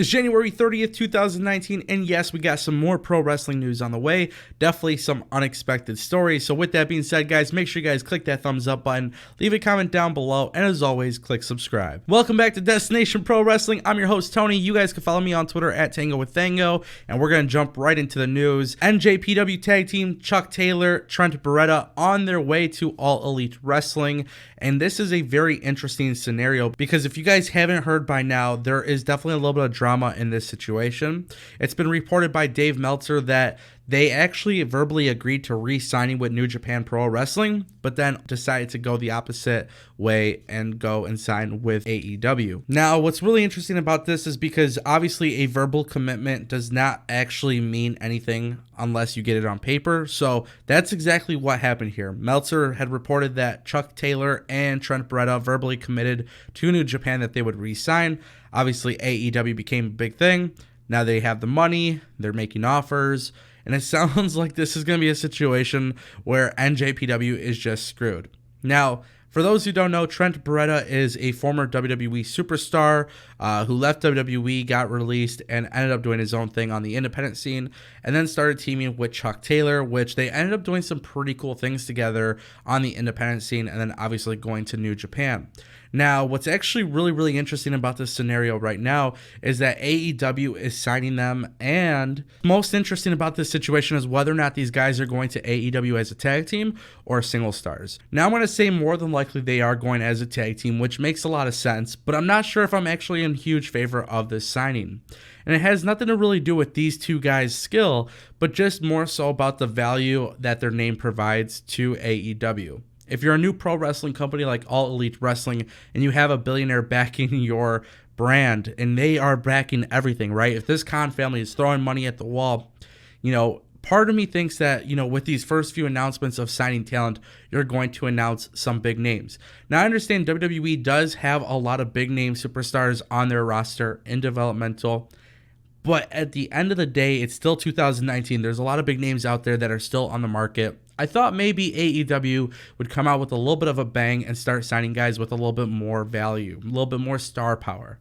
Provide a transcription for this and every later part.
It's January 30th, 2019, and yes, we got some more pro wrestling news on the way. Definitely some unexpected stories. So with that being said, guys, make sure you guys click that thumbs up button, leave a comment down below, and as always, click subscribe. Welcome back to Destination Pro Wrestling. I'm your host, Tony. You guys can follow me on Twitter at Tango with Thango, and we're going to jump right into the news. NJPW Tag Team, Chuck Taylor, Trent Beretta on their way to All Elite Wrestling. And this is a very interesting scenario because if you guys haven't heard by now, there is definitely a little bit of drama in this situation. It's been reported by Dave Meltzer that they actually verbally agreed to re-signing with New Japan Pro Wrestling, but then decided to go the opposite way and go and sign with AEW. Now, what's really interesting about this is because obviously a verbal commitment does not actually mean anything unless you get it on paper. So that's exactly what happened here. Meltzer had reported that Chuck Taylor and Trent Beretta verbally committed to New Japan that they would re-sign. Obviously, AEW became a big thing. Now they have the money, they're making offers, and it sounds like this is going to be a situation where NJPW is just screwed. Now, for those who don't know, Trent Beretta is a former WWE superstar who left WWE, got released, and ended up doing his own thing on the independent scene, and then started teaming with Chuck Taylor, which they ended up doing some pretty cool things together on the independent scene, and then obviously going to New Japan. Now, what's actually really interesting about this scenario right now is that AEW is signing them, and most interesting about this situation is whether or not these guys are going to AEW as a tag team or single stars. Now, I'm going to say more than likely they are going as a tag team, which makes a lot of sense, but I'm not sure if I'm actually in huge favor of this signing. And it has nothing to really do with these two guys' skill, but just more so about the value that their name provides to AEW. If you're a new pro wrestling company like All Elite Wrestling and you have a billionaire backing your brand and they are backing everything, right? If this Khan family is throwing money at the wall, part of me thinks that, with these first few announcements of signing talent, you're going to announce some big names. Now, I understand WWE does have a lot of big name superstars on their roster in developmental, but at the end of the day, it's still 2019. There's a lot of big names out there that are still on the market. I thought maybe AEW would come out with a little bit of a bang and start signing guys with a little bit more value, a little bit more star power.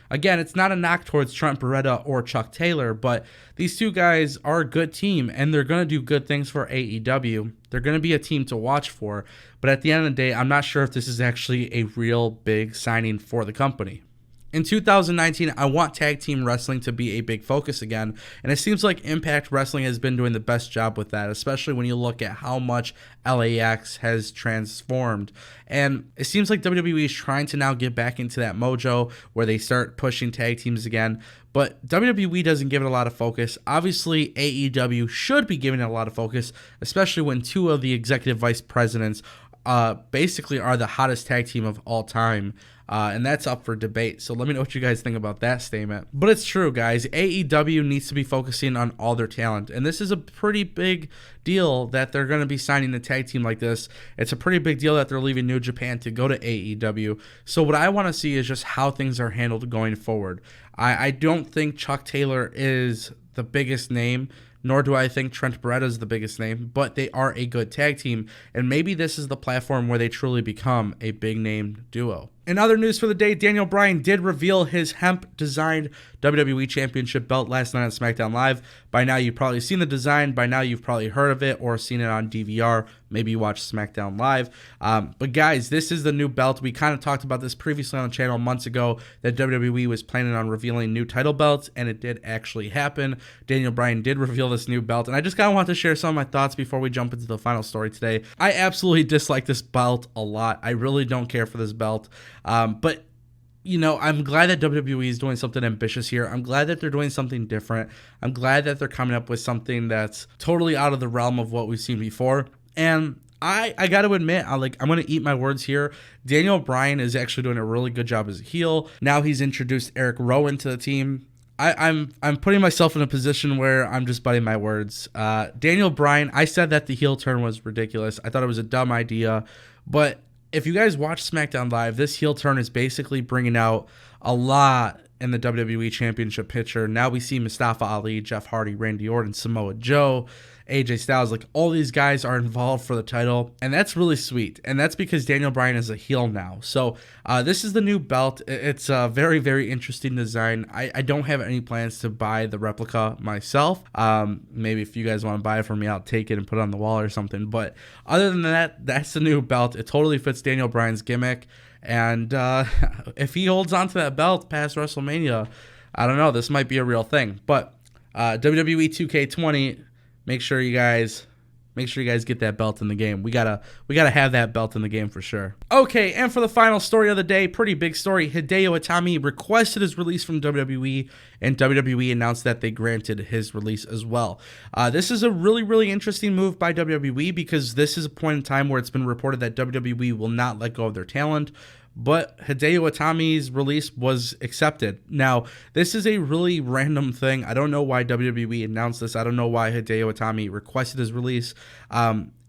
Again, it's not a knock towards Trent Beretta or Chuck Taylor, but these two guys are a good team, and they're going to do good things for AEW. They're going to be a team to watch for, but at the end of the day, I'm not sure if this is actually a real big signing for the company. In 2019, I want tag team wrestling to be a big focus again, and it seems like Impact Wrestling has been doing the best job with that, especially when you look at how much LAX has transformed. And it seems like WWE is trying to now get back into that mojo where they start pushing tag teams again, but WWE doesn't give it a lot of focus. Obviously, AEW should be giving it a lot of focus, especially when two of the executive vice presidents basically are the hottest tag team of all time. And that's up for debate. So let me know what you guys think about that statement. But it's true, guys. AEW needs to be focusing on all their talent. And this is a pretty big deal that they're going to be signing a tag team like this. It's a pretty big deal that they're leaving New Japan to go to AEW. So what I want to see is just how things are handled going forward. I don't think Chuck Taylor is the biggest name, nor do I think Trent Beretta is the biggest name, but they are a good tag team, and maybe this is the platform where they truly become a big-name duo. In other news for the day, Daniel Bryan did reveal his hemp-designed WWE Championship belt last night on SmackDown Live. By now, you've probably seen the design. By now, you've probably heard of it or seen it on DVR. Maybe you watched SmackDown Live. But guys, this is the new belt. We kind of talked about this previously on the channel months ago, that WWE was planning on revealing new title belts, and it did actually happen. Daniel Bryan did reveal this new belt, and I just kind of want to share some of my thoughts before we jump into the final story today. I absolutely dislike this belt a lot. I really don't care for this belt. But I'm glad that WWE is doing something ambitious here. I'm glad that they're doing something different. I'm glad that they're coming up with something that's totally out of the realm of what we've seen before. And I got to admit, I'm going to eat my words here. Daniel Bryan is actually doing a really good job as a heel. Now he's introduced Eric Rowan to the team. I'm putting myself in a position where I'm just biting my words. Daniel Bryan, I said that the heel turn was ridiculous. I thought it was a dumb idea, but if you guys watch SmackDown Live, this heel turn is basically bringing out a lot in the WWE Championship picture. Now we see Mustafa Ali, Jeff Hardy, Randy Orton, Samoa Joe, AJ Styles. Like, all these guys are involved for the title, and that's really sweet. And that's because Daniel Bryan is a heel now. So this is the new belt. It's a very, very interesting design. I don't have any plans to buy the replica myself. Maybe if you guys want to buy it for me, I'll take it and put it on the wall or something. But other than that, that's the new belt. It totally fits Daniel Bryan's gimmick. And if he holds on to that belt past WrestleMania, I don't know, this might be a real thing. But WWE 2K20, make sure you guys get that belt in the game. We gotta have that belt in the game for sure. Okay, and for the final story of the day, pretty big story. Hideo Itami requested his release from WWE, and WWE announced that they granted his release as well. This is a really, really interesting move by WWE, because this is a point in time where it's been reported that WWE will not let go of their talent. But Hideo Itami's release was accepted. Now, this is a really random thing. I don't know why WWE announced this. I don't know why Hideo Itami requested his release.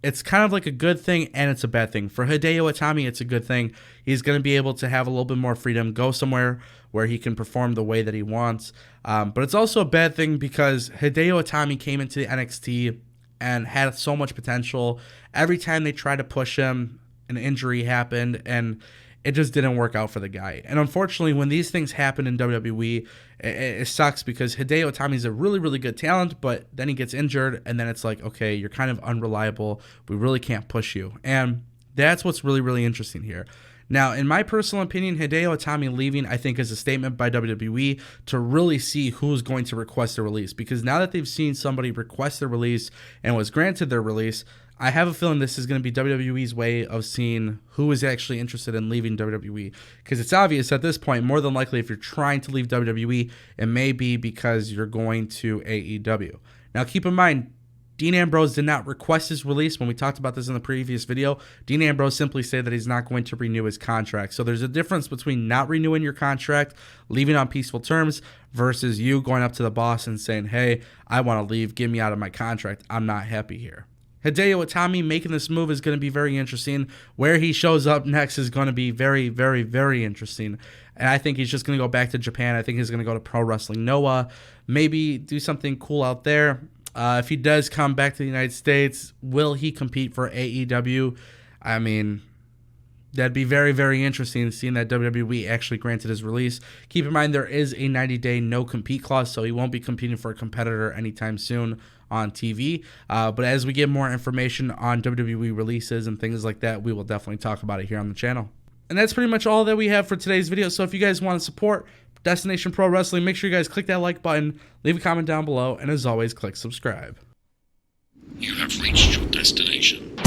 It's kind of like a good thing and it's a bad thing. For Hideo Itami, it's a good thing. He's going to be able to have a little bit more freedom, go somewhere where he can perform the way that he wants. But it's also a bad thing because Hideo Itami came into the NXT and had so much potential. Every time they tried to push him, an injury happened, and it just didn't work out for the guy. And unfortunately, when these things happen in WWE, it sucks because Hideo Itami is a really, really good talent, but then he gets injured, and then it's like, okay, you're kind of unreliable. We really can't push you. And that's what's really, really interesting here. Now, in my personal opinion, Hideo Itami leaving, I think, is a statement by WWE to really see who's going to request a release. Because now that they've seen somebody request their release and was granted their release, I have a feeling this is going to be WWE's way of seeing who is actually interested in leaving WWE. Because it's obvious at this point, more than likely, if you're trying to leave WWE, it may be because you're going to AEW. Now, keep in mind, Dean Ambrose did not request his release. When we talked about this in the previous video, Dean Ambrose simply said that he's not going to renew his contract. So there's a difference between not renewing your contract, leaving on peaceful terms, versus you going up to the boss and saying, hey, I want to leave. Get me out of my contract. I'm not happy here. Hideo Itami making this move is going to be very interesting. Where he shows up next is going to be very, very, very interesting. And I think he's just going to go back to Japan. I think he's going to go to Pro Wrestling Noah, maybe do something cool out there. If he does come back to the United States, will he compete for AEW? I mean, that'd be very, very interesting seeing that WWE actually granted his release. Keep in mind, there is a 90-day no-compete clause, so he won't be competing for a competitor anytime soon on TV. But as we get more information on WWE releases and things like that, we will definitely talk about it here on the channel. And that's pretty much all that we have for today's video. So if you guys want to support Destination Pro Wrestling, make sure you guys click that like button, leave a comment down below, and as always, click subscribe. You have reached your destination.